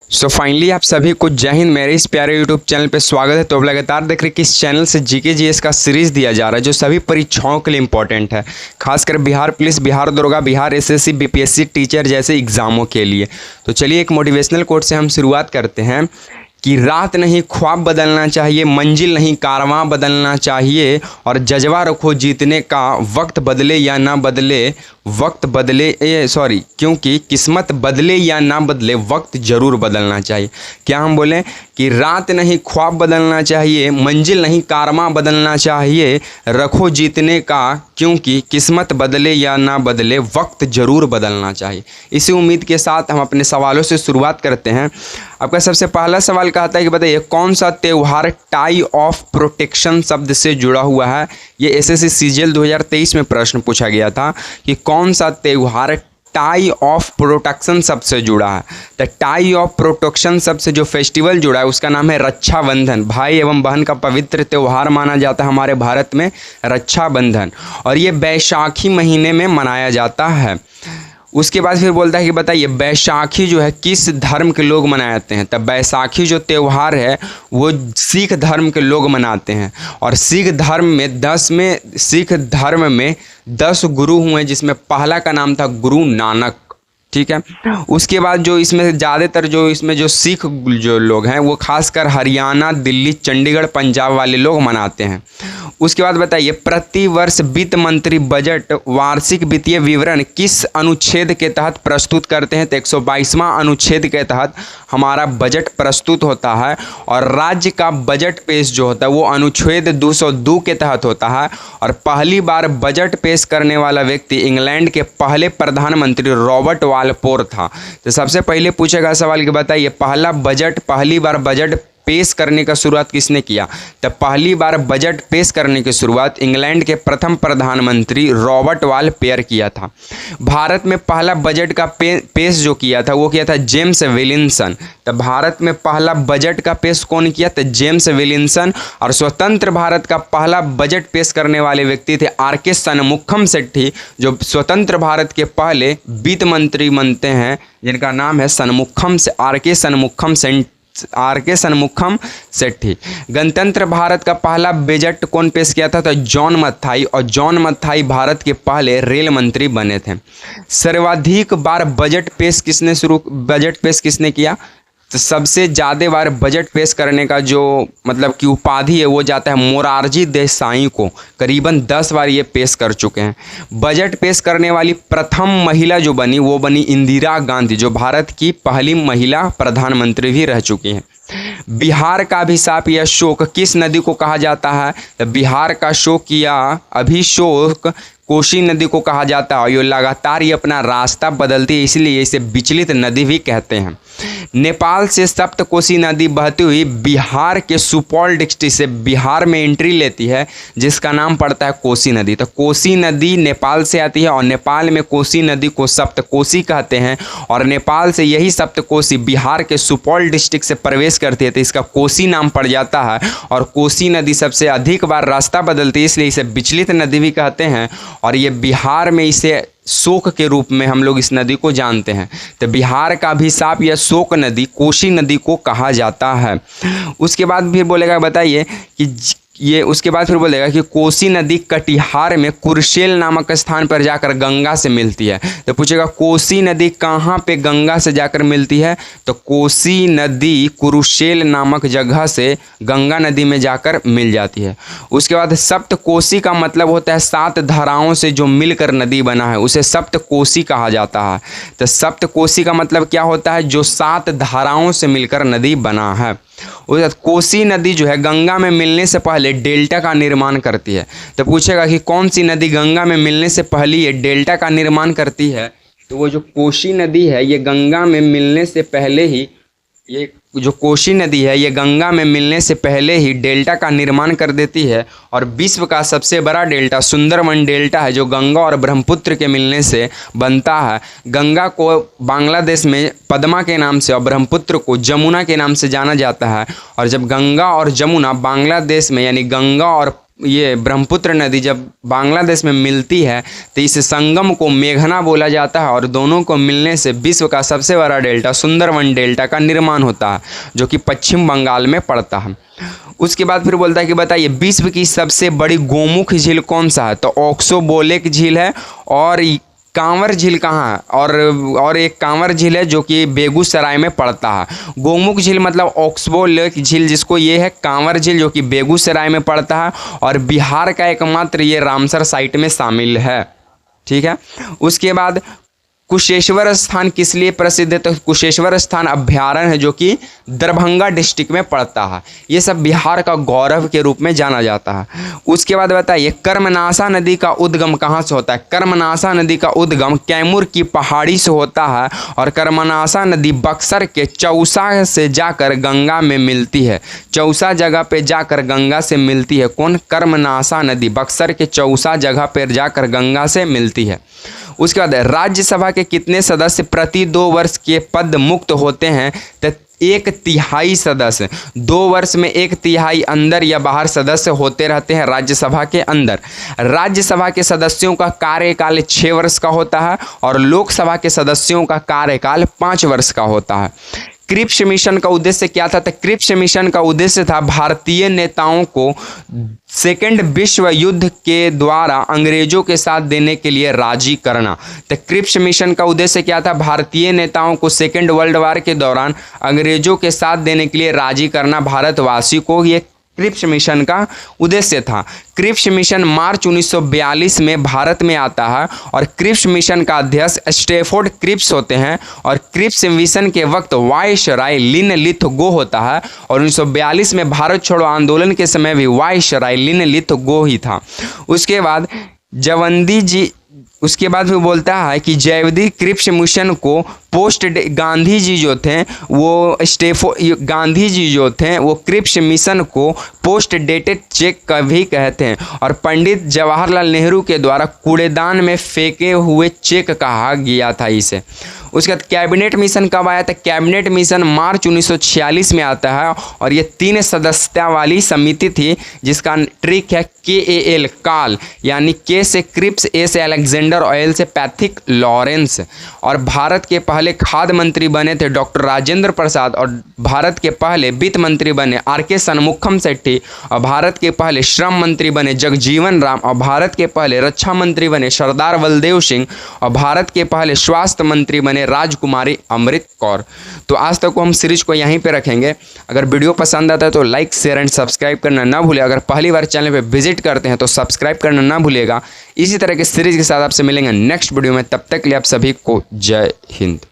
So finally आप सभी को जय हिंद। मेरे इस प्यारे यूट्यूब चैनल पे स्वागत है। तो अब लगातार देख रहे हैं कि इस चैनल से जीके जीएस का सीरीज़ दिया जा रहा है जो सभी परीक्षाओं के लिए इंपॉर्टेंट है, खासकर बिहार पुलिस, बिहार दरोगा, बिहार एसएससी, बीपीएससी टीचर जैसे एग्जामों के लिए। तो चलिए एक मोटिवेशनल कोट से हम शुरुआत करते हैं कि रात नहीं ख्वाब बदलना चाहिए, मंजिल नहीं कारवां बदलना चाहिए, और जज्बा रखो जीतने का, वक्त बदले या ना बदले वक्त बदले क्योंकि किस्मत बदले या ना बदले वक्त ज़रूर बदलना चाहिए। क्या हम बोलें कि रात नहीं ख्वाब बदलना चाहिए, मंजिल नहीं कारवां बदलना चाहिए, रखो जीतने का, क्योंकि किस्मत बदले या ना बदले वक्त ज़रूर बदलना चाहिए। इसी उम्मीद के साथ हम अपने सवालों से शुरुआत करते हैं। आपका सबसे पहला सवाल कहता है कि बताइए कौन सा त्यौहार टाई ऑफ प्रोटेक्शन शब्द से जुड़ा हुआ है। ये एसएससी सीजीएल 2023 में प्रश्न पूछा गया था कि कौन सा त्यौहार टाई ऑफ प्रोटेक्शन शब्द से जुड़ा है। तो टाई ऑफ प्रोटेक्शन शब्द से जो फेस्टिवल जुड़ा है उसका नाम है रक्षाबंधन। भाई एवं बहन का पवित्र त्यौहार माना जाता है हमारे भारत में रक्षाबंधन, और ये बैसाखी महीने में मनाया जाता है। उसके बाद फिर बोलता है कि बताइए बैसाखी जो है किस धर्म के लोग मनाते हैं। तब बैसाखी जो त्यौहार है वो सिख धर्म के लोग मनाते हैं, और सिख धर्म में 10 गुरु हुए जिसमें पहला का नाम था गुरु नानक। ठीक है। उसके बाद जो इसमें ज़्यादातर जो सिख जो लोग हैं वो खासकर हरियाणा, दिल्ली, चंडीगढ़, पंजाब वाले लोग मनाते हैं। उसके बाद बताइए प्रति वर्ष वित्त मंत्री बजट वार्षिक वित्तीय विवरण किस अनुच्छेद के तहत प्रस्तुत करते हैं। तो 122वां अनुच्छेद के तहत हमारा बजट प्रस्तुत होता है, और राज्य का बजट पेश जो होता है वो अनुच्छेद 202 के तहत होता है। और पहली बार बजट पेश करने वाला व्यक्ति इंग्लैंड के पहले प्रधानमंत्री रॉबर्ट वालपोर था। तो सबसे पहले पूछेगा सवाल कि बताइए पहली बार बजट पेश करने का शुरुआत किसने किया। तब पहली बार बजट पेश करने की शुरुआत इंग्लैंड के प्रथम प्रधानमंत्री रॉबर्ट वालपेयर किया था। भारत में पहला बजट का पेश जो किया था वो किया था जेम्स विलियमसन। तब भारत में पहला बजट का पेश कौन किया था? James Williamson. और स्वतंत्र भारत का पहला बजट पेश करने वाले व्यक्ति थे आर.के. शनमुखम शेट्टी, जो स्वतंत्र भारत के पहले वित्त मंत्री बनते हैं, जिनका नाम है आर.के. शनमुखम शेट्टी। गणतंत्र भारत का पहला बजट कौन पेश किया था? तो जॉन मथाई, और जॉन मथाई भारत के पहले रेल मंत्री बने थे। सर्वाधिक बार बजट पेश किसने किया? तो सबसे ज़्यादा बार बजट पेश करने का जो मतलब कि उपाधि है वो जाता है मोरारजी देसाई को, करीबन 10 बार ये पेश कर चुके हैं। बजट पेश करने वाली प्रथम महिला जो बनी वो बनी इंदिरा गांधी, जो भारत की पहली महिला प्रधानमंत्री भी रह चुकी हैं। बिहार का अभिशाप या शोक किस नदी को कहा जाता है? तो बिहार का शोक या अभिशोक कोसी नदी को कहा जाता है। ये लगातार ये अपना रास्ता बदलती है, इसलिए इसे विचलित नदी भी कहते हैं। नेपाल से सप्तकोसी नदी बहती हुई बिहार के सुपौल डिस्ट्रिक्ट से बिहार में एंट्री लेती है, जिसका नाम पड़ता है कोसी नदी। तो कोसी नदी नेपाल से आती है, और नेपाल में कोसी नदी को सप्तकोसी कहते हैं, और नेपाल से यही सप्तकोसी बिहार के सुपौल डिस्ट्रिक्ट से प्रवेश करती है, तो इसका कोसी नाम पड़ जाता है। और कोसी नदी सबसे अधिक बार रास्ता बदलती है, इसलिए इसे विचलित नदी भी कहते हैं, और ये बिहार में इसे शोक के रूप में हम लोग इस नदी को जानते हैं। तो बिहार का अभिशाप या शोक नदी कोसी नदी को कहा जाता है। उसके बाद फिर बोलेगा बताइए कि उसके बाद फिर बोलेगा कि कोसी नदी कटिहार में कुरुशेल नामक स्थान पर जाकर गंगा से मिलती है। तो पूछेगा कोसी नदी कहाँ पे गंगा से जाकर मिलती है? तो कोसी नदी कुरुशेल नामक जगह से गंगा नदी में जाकर मिल जाती है। उसके बाद सप्तकोसी का मतलब होता है 7 धाराओं से जो मिलकर नदी बना है, उसे सप्तकोसी कहा जाता है। तो सप्तकोसी का मतलब क्या होता है? जो 7 धाराओं से मिलकर नदी बना है। उसके बाद कोसी नदी जो है गंगा में मिलने से पहले डेल्टा का निर्माण करती है। तो पूछेगा कि कौन सी नदी गंगा में मिलने से पहले ये डेल्टा का निर्माण करती है? तो वो जो कोसी नदी है ये गंगा में मिलने से पहले ही डेल्टा का निर्माण कर देती है। और विश्व का सबसे बड़ा डेल्टा सुंदरबन डेल्टा है, जो गंगा और ब्रह्मपुत्र के मिलने से बनता है। गंगा को बांग्लादेश में पद्मा के नाम से और ब्रह्मपुत्र को जमुना के नाम से जाना जाता है। और जब गंगा और जमुना बांग्लादेश में यानी गंगा और ये ब्रह्मपुत्र नदी जब बांग्लादेश में मिलती है तो इस संगम को मेघना बोला जाता है और दोनों को मिलने से विश्व का सबसे बड़ा डेल्टा सुंदरवन डेल्टा का निर्माण होता है, जो कि पश्चिम बंगाल में पड़ता है। उसके बाद फिर बोलता है कि बताइए विश्व की सबसे बड़ी गोमुख झील कौन सा है, तो ओक्सोबोलेक झील है। और कांवर झील कहाँ है, और एक कांवर झील है जो कि बेगूसराय में पड़ता है। गोमुख झील मतलब ओक्सबोलेक झील, जिसको ये है कांवर झील जो कि बेगूसराय में पड़ता है और बिहार का एकमात्र ये रामसर साइट में शामिल है। ठीक है। उसके बाद कुशेश्वर स्थान किस लिए प्रसिद्ध है, तो कुशेश्वर स्थान अभ्यारण्य है जो कि दरभंगा डिस्ट्रिक्ट में पड़ता है। ये सब बिहार का गौरव के रूप में जाना जाता है। उसके बाद बताइए कर्मनाशा नदी का उद्गम कहाँ से होता है। कर्मनाशा नदी का उद्गम कैमूर की पहाड़ी से होता है और कर्मनाशा नदी बक्सर के चौसा से जाकर गंगा में मिलती है। चौसा जगह पे जाकर गंगा से मिलती है। कौन? कर्मनाशा नदी बक्सर के चौसा जगह पर जाकर गंगा से मिलती है। उसके बाद राज्यसभा के कितने सदस्य प्रति 2 वर्ष के पद मुक्त होते हैं, तो 1/3 सदस्य। 2 वर्ष में 1/3 अंदर या बाहर सदस्य होते रहते हैं राज्यसभा के अंदर। राज्यसभा के सदस्यों का कार्यकाल 6 वर्ष का होता है और लोकसभा के सदस्यों का कार्यकाल 5 वर्ष का होता है। क्रिप्स मिशन का उद्देश्य क्या था, तो क्रिप्स मिशन का उद्देश्य था भारतीय नेताओं को सेकेंड विश्व युद्ध के द्वारा अंग्रेजों के साथ देने के लिए राजी करना। तो क्रिप्स मिशन का उद्देश्य क्या था, भारतीय नेताओं को सेकेंड वर्ल्ड वॉर के दौरान अंग्रेजों के साथ देने के लिए राजी करना भारतवासी को। ये क्रिप्स मिशन का उद्देश्य था। क्रिप्स मिशन मार्च 1942 में भारत में आता है और क्रिप्स मिशन का अध्यक्ष स्टैफोर्ड क्रिप्स होते हैं और क्रिप्स मिशन के वक्त वायसराय लिनलिथगो होता है और 1942 में भारत छोड़ो आंदोलन के समय भी वायसराय लिनलिथगो ही था। उसके बाद भी बोलता है कि जयवदी क्रिप्स मिशन को गांधी जी जो थे वो क्रिप्स मिशन को पोस्ट डेटेड चेक का भी कहते हैं और पंडित जवाहरलाल नेहरू के द्वारा कूड़ेदान में फेंके हुए चेक कहा गया था इसे। उसके बाद कैबिनेट मिशन कब आया था, कैबिनेट मिशन मार्च 1946 में आता है और ये 3 सदस्यता वाली समिति थी जिसका ट्रिक है KAL काल, यानी K से क्रिप्स, A से अलेक्जेंडर और L से पैथिक लॉरेंस। और भारत के पहले खाद्य मंत्री बने थे डॉक्टर राजेंद्र प्रसाद और भारत के पहले वित्त मंत्री बने RK शनमुखम शेट्टी और भारत के पहले श्रम मंत्री बने जगजीवन राम और भारत के पहले रक्षा मंत्री बने सरदार बलदेव सिंह और भारत के पहले स्वास्थ्य मंत्री बने राजकुमारी अमृत कौर। तो आज तक को हम सीरीज को यहीं पे रखेंगे। अगर वीडियो पसंद आता है तो लाइक शेयर एंड सब्सक्राइब करना ना भूलिए। अगर पहली बार चैनल पे विजिट करते हैं तो सब्सक्राइब करना ना भूलिएगा। इसी तरह के सीरीज के साथ आपसे मिलेंगे नेक्स्ट वीडियो में। तब तक के लिए आप सभी को जय हिंद।